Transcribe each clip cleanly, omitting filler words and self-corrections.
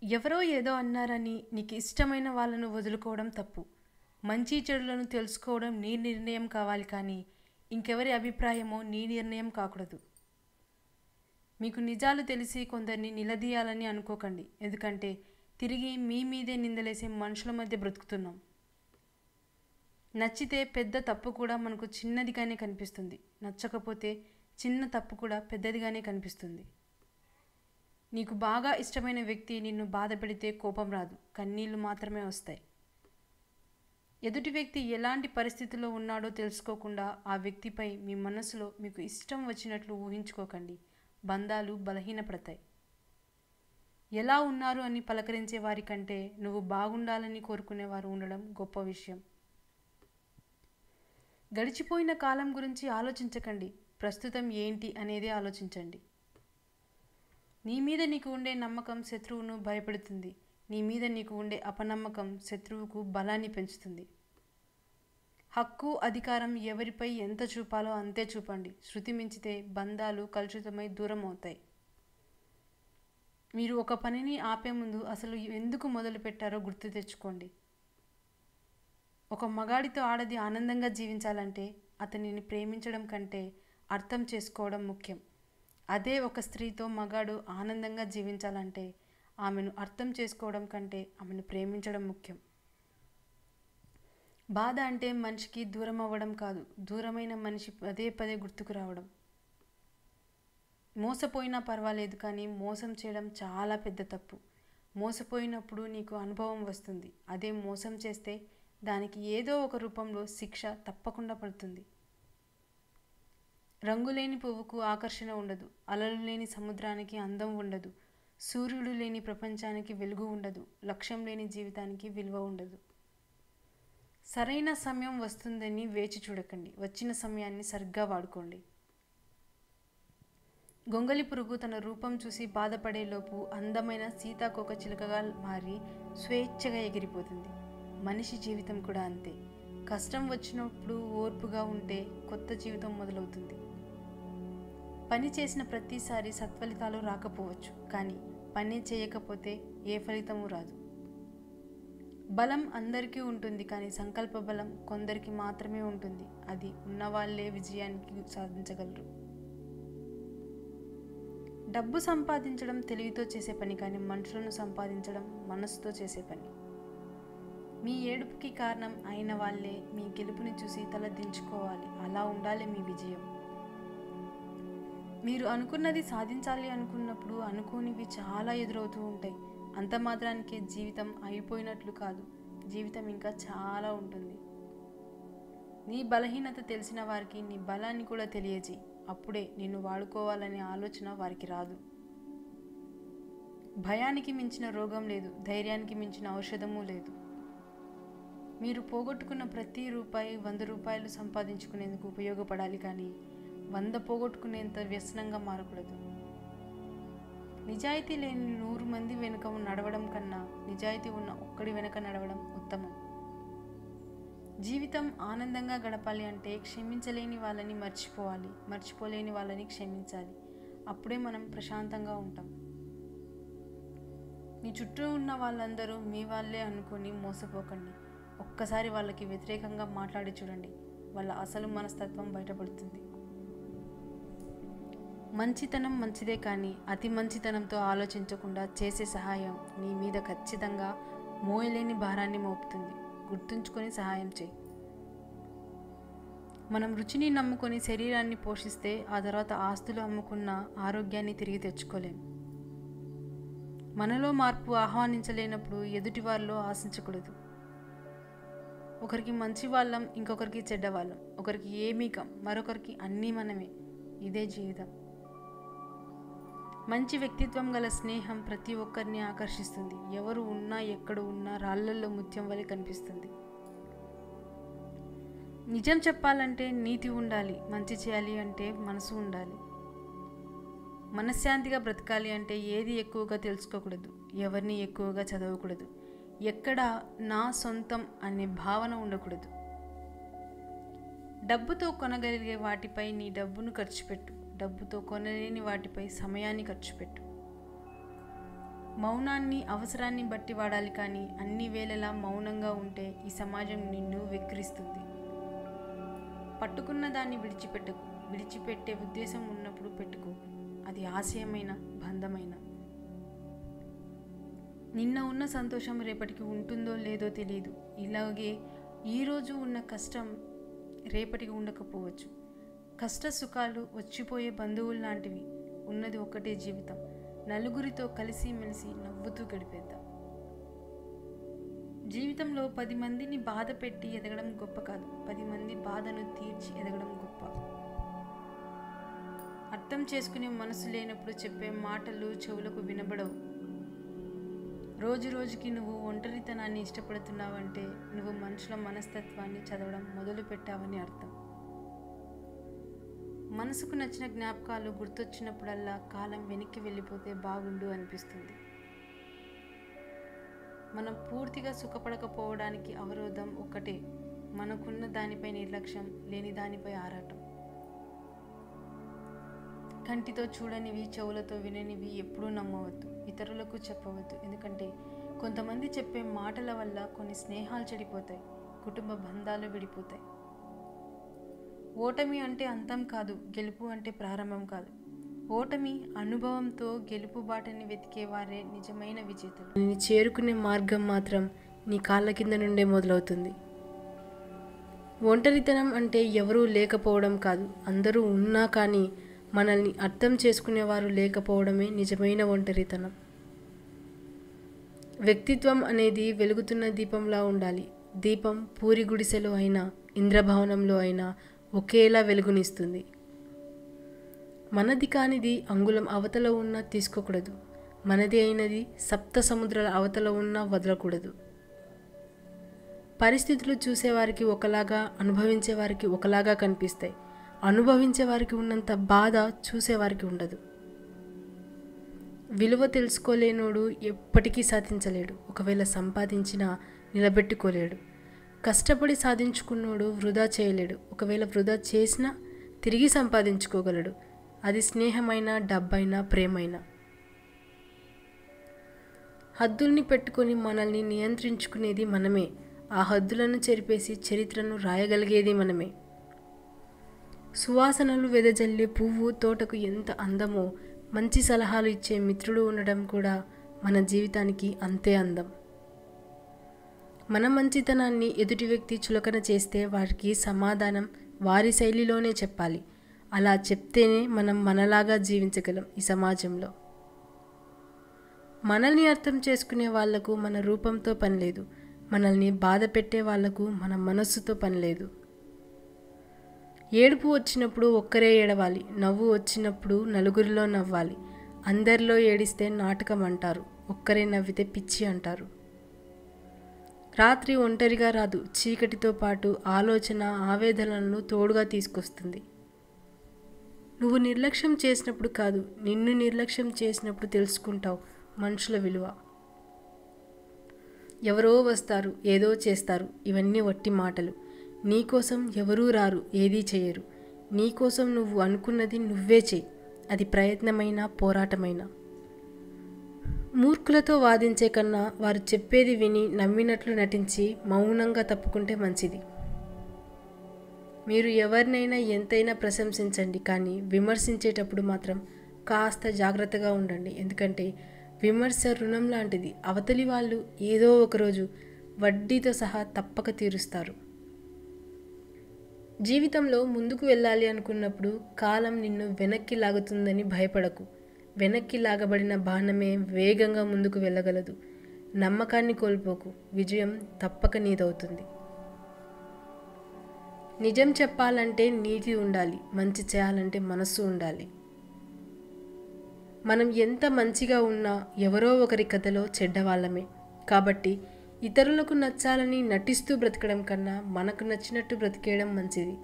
ఎవరో ఏదో అన్నారని నీకు ఇష్టమైన వాళ్ళను వదులుకోవడం తప్పు. మంచి చెడులను తెలుసుకోవడం నీ నిర్ణయం కావాలి కానీ ఇంకెవరి అభిప్రాయమో నీ నిర్ణయం కాకూడదు. మీకు నిజాలు తెలిసి కొందరిని నిలదీయాలని అనుకోకండి. ఎందుకంటే తిరిగి మీ మీదే నిందలేసే మనుషుల మధ్య బ్రతుకుతున్నాం. నచ్చితే పెద్ద తప్పు కూడా మనకు చిన్నదిగానే కనిపిస్తుంది. నచ్చకపోతే చిన్న తప్పు కూడా పెద్దదిగానే కనిపిస్తుంది. నీకు బాగా ఇష్టమైన వ్యక్తి నిన్ను బాధ పెడితే కోపం రాదు, కన్నీళ్లు మాత్రమే వస్తాయి. ఎదుటి వ్యక్తి ఎలాంటి పరిస్థితుల్లో ఉన్నాడో తెలుసుకోకుండా ఆ వ్యక్తిపై మీ మనసులో మీకు ఇష్టం వచ్చినట్లు ఊహించుకోకండి. బంధాలు బలహీనపడతాయి. ఎలా ఉన్నారు అని పలకరించే వారి కంటే నువ్వు బాగుండాలని కోరుకునేవారు ఉండడం గొప్ప విషయం. గడిచిపోయిన కాలం గురించి ఆలోచించకండి, ప్రస్తుతం ఏంటి అనేదే ఆలోచించండి. నీ మీద నీకు ఉండే నమ్మకం శత్రువును భయపెడుతుంది. నీ మీద నీకు ఉండే అపనమ్మకం శత్రువుకు బలాన్ని పెంచుతుంది. హక్కు అధికారం ఎవరిపై ఎంత చూపాలో అంతే చూపండి. శృతి మించితే బంధాలు కలుషితమై దూరం అవుతాయి. మీరు ఒక పనిని ఆపే ముందు అసలు ఎందుకు మొదలు పెట్టారో గుర్తు తెచ్చుకోండి. ఒక మగాడితో ఆడది ఆనందంగా జీవించాలంటే అతనిని ప్రేమించడం కంటే అర్థం చేసుకోవడం ముఖ్యం. అదే ఒక స్త్రీతో మగాడు ఆనందంగా జీవించాలంటే ఆమెను అర్థం చేసుకోవడం కంటే ఆమెను ప్రేమించడం ముఖ్యం. బాధ అంటే మనిషికి దూరం అవ్వడం కాదు, దూరమైన మనిషి పదే పదే గుర్తుకు రావడం. మోసపోయినా పర్వాలేదు కానీ మోసం చేయడం చాలా పెద్ద తప్పు. మోసపోయినప్పుడు నీకు అనుభవం వస్తుంది. అదే మోసం చేస్తే దానికి ఏదో ఒక రూపంలో శిక్ష తప్పకుండా పడుతుంది. రంగులేని పువ్వుకు ఆకర్షణ ఉండదు, అలలు లేని సముద్రానికి అందం ఉండదు, సూర్యుడు లేని ప్రపంచానికి వెలుగు ఉండదు, లక్ష్యం లేని జీవితానికి విలువ ఉండదు. సరైన సమయం వస్తుందని వేచి చూడకండి, వచ్చిన సమయాన్ని సరిగ్గా వాడుకోండి. గొంగలి పురుగు తన రూపం చూసి బాధపడేలోపు అందమైన సీతాకోక చిలుకగా మారి స్వేచ్ఛగా ఎగిరిపోతుంది. మనిషి జీవితం కూడా అంతే. కష్టం వచ్చినప్పుడు ఓర్పుగా ఉంటే కొత్త జీవితం మొదలవుతుంది. పని చేసిన ప్రతిసారి సత్ఫలితాలు రాకపోవచ్చు, కానీ పని చేయకపోతే ఏ ఫలితము రాదు. బలం అందరికీ ఉంటుంది కానీ సంకల్ప బలం కొందరికి మాత్రమే ఉంటుంది. అది ఉన్నవాళ్లే విజయానికి సాధించగలరు. డబ్బు సంపాదించడం తెలివితో చేసే పని కానీ మనుషులను సంపాదించడం మనసుతో చేసే పని. మీ ఏడుపుకి కారణం అయిన వాళ్ళే మీ గెలుపుని చూసి తల దించుకోవాలి. అలా ఉండాలి మీ విజయం. మీరు అనుకున్నది సాధించాలి అనుకున్నప్పుడు అనుకోనివి చాలా ఎదురవుతూ ఉంటాయి. అంత మాత్రానికి జీవితం అయిపోయినట్లు కాదు, జీవితం ఇంకా చాలా ఉంటుంది. నీ బలహీనత తెలిసిన వారికి నీ బలాన్ని కూడా తెలియజేయి. అప్పుడే నిన్ను వాడుకోవాలనే ఆలోచన వారికి రాదు. భయానికి మించిన రోగం లేదు, ధైర్యానికి మించిన ఔషధము లేదు. మీరు పోగొట్టుకున్న ప్రతి రూపాయి 100 రూపాయలు సంపాదించుకునేందుకు ఉపయోగపడాలి కానీ 100 పోగొట్టుకునేంత వ్యసనంగా మారకూడదు. నిజాయితీ లేని 100 మంది వెనుక నడవడం కన్నా నిజాయితీ ఉన్న ఒక్కడి వెనుక నడవడం ఉత్తమం. జీవితం ఆనందంగా గడపాలి అంటే క్షమించలేని వాళ్ళని మర్చిపోవాలి, మర్చిపోలేని వాళ్ళని క్షమించాలి. అప్పుడే మనం ప్రశాంతంగా ఉంటాం. మీ చుట్టూ ఉన్న వాళ్ళందరూ మీ వాళ్ళే అనుకొని మోసపోకండి. ఒక్కసారి వాళ్ళకి వ్యతిరేకంగా మాట్లాడి చూడండి, వాళ్ళ అసలు మనస్తత్వం బయటపడుతుంది. మంచితనం మంచిదే కానీ అతి మంచితనంతో ఆలోచించకుండా చేసే సహాయం నీ మీద ఖచ్చితంగా మోయలేని భారాన్ని మోపుతుంది. గుర్తుంచుకొని సహాయం చేయి. మనం రుచిని నమ్ముకొని శరీరాన్ని పోషిస్తే ఆ తర్వాత ఆస్తులు అమ్ముకున్న ఆరోగ్యాన్ని తిరిగి తెచ్చుకోలేం. మనలో మార్పు ఆహ్వానించలేనప్పుడు ఎదుటివారిలో ఆశించకూడదు. ఒకరికి మంచి వాళ్ళం, ఇంకొకరికి చెడ్డవాళ్ళం. ఒకరికి ఏమీకం, మరొకరికి అన్నీ మనమే. ఇదే జీవితం. మంచి వ్యక్తిత్వం గల స్నేహం ప్రతి ఒక్కరిని ఆకర్షిస్తుంది. ఎవరు ఉన్నా ఎక్కడ ఉన్నా రాళ్లల్లో ముత్యం వలె కనిపిస్తుంది. నిజం చెప్పాలంటే నీతి ఉండాలి, మంచి చేయాలి అంటే మనసు ఉండాలి. మనశ్శాంతిగా బ్రతకాలి అంటే ఏది ఎక్కువగా తెలుసుకోకూడదు, ఎవరిని ఎక్కువగా చదవకూడదు, ఎక్కడ నా సొంతం అనే భావన ఉండకూడదు. డబ్బుతో కొనగలిగే వాటిపై నీ డబ్బును ఖర్చు పెట్టు, డబ్బుతో కొనలేని వాటిపై సమయాన్ని ఖర్చు పెట్టు. మౌనాన్ని అవసరాన్ని బట్టి వాడాలి, కానీ అన్ని వేళలా మౌనంగా ఉంటే ఈ సమాజం నిన్ను వెక్కిరిస్తుంది. పట్టుకున్న దాన్ని విడిచిపెట్టకు. విడిచిపెట్టే ఉద్దేశం ఉన్నప్పుడు పెట్టుకోకు. అది ఆశయమైన బంధమైన. నిన్న ఉన్న సంతోషం రేపటికి ఉంటుందో లేదో తెలియదు. ఇలాగే ఈరోజు ఉన్న కష్టం రేపటికి ఉండకపోవచ్చు. కష్ట సుఖాలు వచ్చిపోయే బంధువులు లాంటివి. ఉన్నది ఒక్కటే జీవితం. నలుగురితో కలిసిమెలిసి నవ్వుతూ గడిపేద్దాం. జీవితంలో 10 మందిని బాధ పెట్టి ఎదగడం గొప్ప కాదు, 10 మంది బాధను తీర్చి ఎదగడం గొప్ప. అర్థం చేసుకునే మనసు లేనప్పుడు చెప్పే మాటలు చెవులకు వినబడవు. రోజు రోజుకి నువ్వు ఒంటరితనాన్ని ఇష్టపడుతున్నావంటే నువ్వు మనుషుల మనస్తత్వాన్ని చదవడం మొదలు పెట్టావని అర్థం. మనసుకు నచ్చిన జ్ఞాపకాలు గుర్తొచ్చినప్పుడల్లా కాలం వెనక్కి వెళ్ళిపోతే బాగుండు అనిపిస్తుంది. మనం పూర్తిగా సుఖపడకపోవడానికి అవరోధం ఒక్కటే, మనకున్న దానిపై నిర్లక్ష్యం, లేని దానిపై ఆరాటం. కంటితో చూడనివి, చెవులతో విననివి ఎప్పుడూ నమ్మవద్దు, ఇతరులకు చెప్పవద్దు. ఎందుకంటే కొంతమంది చెప్పే మాటల వల్ల కొన్ని స్నేహాలు చెడిపోతాయి, కుటుంబ బంధాలు విడిపోతాయి. ఓటమి అంటే అంతం కాదు, గెలుపు అంటే ప్రారంభం కాదు. ఓటమి అనుభవంతో, గెలుపు బాటని వెతికే వారే నిజమైన విజేతలు. నీ చేరుకునే మార్గం మాత్రం నీ కాళ్ళ కింద నుండే మొదలవుతుంది. ఒంటరితనం అంటే ఎవరూ లేకపోవడం కాదు, అందరూ ఉన్నా కానీ మనల్ని అర్థం చేసుకునేవారు లేకపోవడమే నిజమైన ఒంటరితనం. వ్యక్తిత్వం అనేది వెలుగుతున్న దీపంలా ఉండాలి. దీపం పూరి గుడిసెలో అయినా, ఇంద్రభవనంలో అయినా ఒకేలా వెలుగునిస్తుంది. మనది కానిది అంగుళం అవతల ఉన్నా తీసుకోకూడదు, మనది అయినది సప్త సముద్రాల అవతల ఉన్నా వదలకూడదు. పరిస్థితులు చూసేవారికి ఒకలాగా, అనుభవించేవారికి ఒకలాగా కనిపిస్తాయి. అనుభవించేవారికి ఉన్నంత బాధ చూసేవారికి ఉండదు. విలువ తెలుసుకోలేనోడు ఎప్పటికీ సాధించలేడు. ఒకవేళ సంపాదించినా నిలబెట్టుకోలేడు. కష్టపడి సాధించుకున్నోడు వృధా చేయలేడు. ఒకవేళ వృధా చేసినా తిరిగి సంపాదించుకోగలడు. అది స్నేహమైనా, డబ్బైనా, ప్రేమైనా. హద్దుల్ని పెట్టుకొని మనల్ని నియంత్రించుకునేది మనమే. ఆ హద్దులను చెరిపేసి చరిత్రను రాయగలిగేది మనమే. సువాసనలు వెదజల్లే పువ్వు తోటకు ఎంత అందమో, మంచి సలహాలు ఇచ్చే మిత్రుడు ఉండడం కూడా మన జీవితానికి అంతే అందం. మన మంచితనాన్ని ఎదుటి వ్యక్తి చులకన చేస్తే వారికి సమాధానం వారి శైలిలోనే చెప్పాలి. అలా చెప్తేనే మనం మనలాగా జీవించగలం ఈ సమాజంలో. మనల్ని అర్థం చేసుకునే వాళ్లకు మన రూపంతో పనిలేదు. మనల్ని బాధ పెట్టే వాళ్లకు మన మనస్సుతో పనిలేదు. ఏడుపు వచ్చినప్పుడు ఒక్కరే ఏడవాలి, నవ్వు వచ్చినప్పుడు నలుగురిలో నవ్వాలి. అందరిలో ఏడిస్తే నాటకం అంటారు, ఒక్కరే నవ్వితే పిచ్చి అంటారు. రాత్రి ఒంటరిగా రాదు, చీకటితో పాటు ఆలోచన, ఆవేదనలను తోడుగా తీసుకొస్తుంది. నువ్వు నిర్లక్ష్యం చేసినప్పుడు కాదు, నిన్ను నిర్లక్ష్యం చేసినప్పుడు తెలుసుకుంటావు మనుషుల విలువ. ఎవరో వస్తారు, ఏదో చేస్తారు, ఇవన్నీ వట్టి మాటలు. నీకోసం ఎవరూ రారు, ఏదీ చేయరు. నీకోసం నువ్వు అనుకున్నది నువ్వే చెయ్యి, అది ప్రయత్నమైనా, పోరాటమైనా. మూర్ఖులతో వాదించే కన్నా వారు చెప్పేది విని నమ్మినట్లు నటించి మౌనంగా తప్పుకుంటే మంచిది. మీరు ఎవరినైనా ఎంతైనా ప్రశంసించండి, కానీ విమర్శించేటప్పుడు మాత్రం కాస్త జాగ్రత్తగా ఉండండి. ఎందుకంటే విమర్శ రుణం లాంటిది. అవతలి వాళ్ళు ఏదో ఒకరోజు వడ్డీతో సహా తప్పక తీరుస్తారు. జీవితంలో ముందుకు వెళ్ళాలి అనుకున్నప్పుడు కాలం నిన్ను వెనక్కి లాగుతుందని భయపడకు. వెనక్కి లాగబడిన బాణమే వేగంగా ముందుకు వెళ్ళగలదు. నమ్మకాన్ని కోల్పోకు, విజయం తప్పక నీదవుతుంది. నిజం చెప్పాలంటే నీతి ఉండాలి, మంచి చేయాలంటే మనస్సు ఉండాలి. మనం ఎంత మంచిగా ఉన్నా ఎవరో ఒకరి కథలో చెడ్డవాళ్ళమే. కాబట్టి ఇతరులకు నచ్చాలని నటిస్తూ బ్రతకడం కన్నా మనకు నచ్చినట్టు బ్రతికేయడం మంచిది.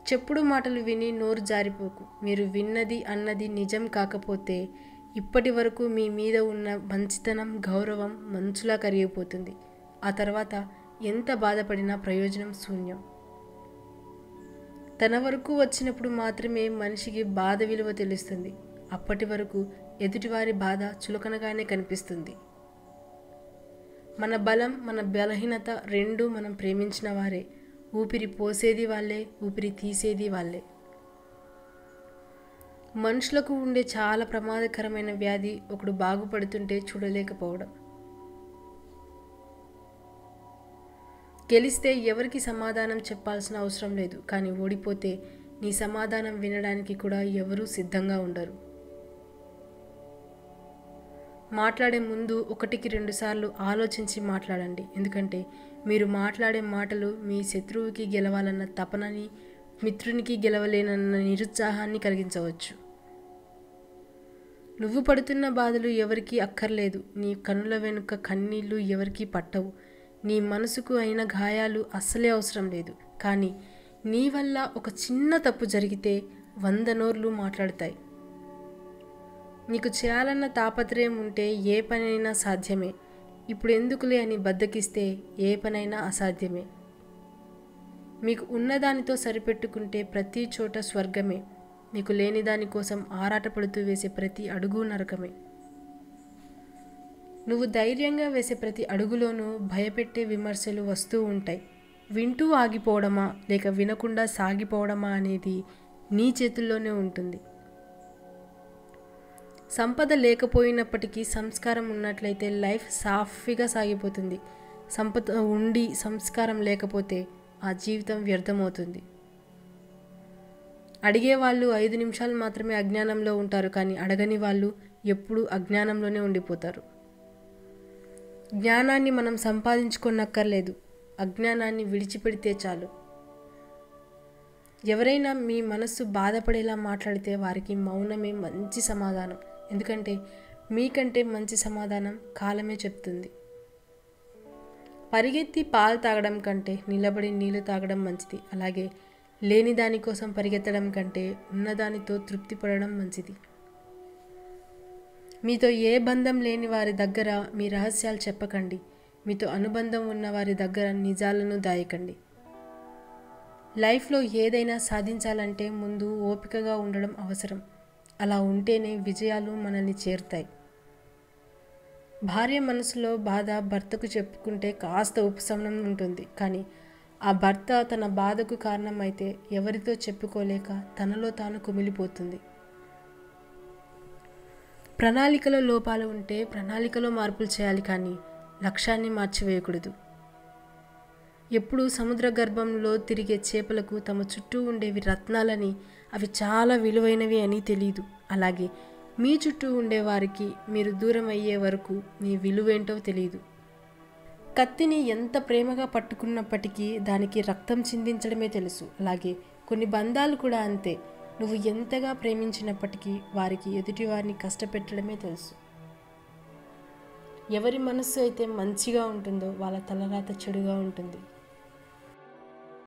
చెప్పుడు మాటలు విని నోరు జారిపోకు. మీరు విన్నది అన్నది నిజం కాకపోతే ఇప్పటి వరకు మీ మీద ఉన్న మంచితనం, గౌరవం మంచులా కరిగిపోతుంది. ఆ తర్వాత ఎంత బాధపడినా ప్రయోజనం శూన్యం. తన వరకు వచ్చినప్పుడు మాత్రమే మనిషికి బాధ విలువ తెలుస్తుంది. అప్పటి వరకు ఎదుటివారి బాధ చులకనగానే కనిపిస్తుంది. మన బలం, మన బలహీనత రెండూ మనం ప్రేమించిన వారే. ఊపిరి పోసేది వాళ్ళే, ఊపిరి తీసేది వాళ్ళే. మనుషులకు ఉండే చాలా ప్రమాదకరమైన వ్యాధి ఒకడు బాగుపడుతుంటే చూడలేకపోవడం. గెలిస్తే ఎవరికి సమాధానం చెప్పాల్సిన అవసరం లేదు, కానీ ఓడిపోతే నీ సమాధానం వినడానికి కూడా ఎవరూ సిద్ధంగా ఉండరు. మాట్లాడే ముందు 1-2 సార్లు ఆలోచించి మాట్లాడండి. ఎందుకంటే మీరు మాట్లాడే మాటలు మీ శత్రువుకి గెలవాలన్న తపనని, మిత్రునికి గెలవలేనన్న నిరుత్సాహాన్ని కలిగించవచ్చు. నువ్వు పడుతున్న బాధలు ఎవరికీ అక్కర్లేదు. నీ కనుల వెనుక కన్నీళ్లు ఎవరికీ పట్టవు. నీ మనసుకు అయిన గాయాలు అస్సలే అవసరం లేదు. కానీ నీ వల్ల ఒక చిన్న తప్పు జరిగితే 100 నోర్లు మాట్లాడతాయి. నీకు చేయాలన్న తాపత్రయం ఉంటే ఏ పనైనా సాధ్యమే. ఇప్పుడు ఎందుకులే అని బద్దకిస్తే ఏ పనైనా అసాధ్యమే. మీకు ఉన్నదానితో సరిపెట్టుకుంటే ప్రతి చోట స్వర్గమే. మీకు లేని దానికోసం ఆరాటపడుతూ వేసే ప్రతి అడుగు నరకమే. నువ్వు ధైర్యంగా వేసే ప్రతి అడుగులోనూ భయపెట్టే విమర్శలు వస్తూ ఉంటాయి. వింటూ ఆగిపోవడమా లేక వినకుండా సాగిపోవడమా అనేది నీ చేతుల్లోనే ఉంటుంది. సంపద లేకపోయినప్పటికీ సంస్కారం ఉన్నట్లయితే లైఫ్ సాఫీగా సాగిపోతుంది. సంపద ఉండి సంస్కారం లేకపోతే ఆ జీవితం వ్యర్థమవుతుంది. అడిగేవాళ్ళు 5 నిమిషాలు మాత్రమే అజ్ఞానంలో ఉంటారు, కానీ అడగని వాళ్ళు ఎప్పుడూ అజ్ఞానంలోనే ఉండిపోతారు. జ్ఞానాన్ని మనం సంపాదించుకోనక్కర్లేదు, అజ్ఞానాన్ని విడిచిపెడితే చాలు. ఎవరైనా మీ మనస్సు బాధపడేలా మాట్లాడితే వారికి మౌనమే మంచి సమాధానం. ఎందుకంటే మీకంటే మంచి సమాధానం కాలమే చెప్తుంది. పరిగెత్తి పాలు తాగడం కంటే నిలబడి నీళ్లు తాగడం మంచిది. అలాగే లేని దానికోసం పరిగెత్తడం కంటే ఉన్నదానితో తృప్తి పడడం మంచిది. మీతో ఏ బంధం లేని వారి దగ్గర మీ రహస్యాలు చెప్పకండి. మీతో అనుబంధం ఉన్న వారి దగ్గర నిజాలను దాయకండి. లైఫ్లో ఏదైనా సాధించాలంటే ముందు ఓపికగా ఉండడం అవసరం. అలా ఉంటేనే విజయాలు మనల్ని చేరుతాయి. భార్య మనసులో బాధ భర్తకు చెప్పుకుంటే కాస్త ఉపశమనం ఉంటుంది, కానీ ఆ భర్త తన బాధకు కారణమైతే ఎవరితో చెప్పుకోలేక తనలో తాను కుమిలిపోతుంది. ప్రణాళికలో లోపాలు ఉంటే ప్రణాళికలో మార్పులు చేయాలి, కానీ లక్ష్యాన్ని మార్చివేయకూడదు. ఎప్పుడు సముద్ర గర్భంలో తిరిగే చేపలకు తమ చుట్టూ ఉండేవి రత్నాలని, అవి చాలా విలువైనవి అని తెలియదు. అలాగే మీ చుట్టూ ఉండేవారికి మీరు దూరం అయ్యే వరకు మీ విలువేంటో తెలియదు. కత్తిని ఎంత ప్రేమగా పట్టుకున్నప్పటికీ దానికి రక్తం చిందించడమే తెలుసు. అలాగే కొన్ని బంధాలు కూడా అంతే. నువ్వు ఎంతగా ప్రేమించినప్పటికీ వారికి ఎదుటివారిని కష్టపెట్టడమే తెలుసు. ఎవరి మనస్సు అయితే మంచిగా ఉంటుందో వాళ్ళ తలరాత చెడుగా ఉంటుంది.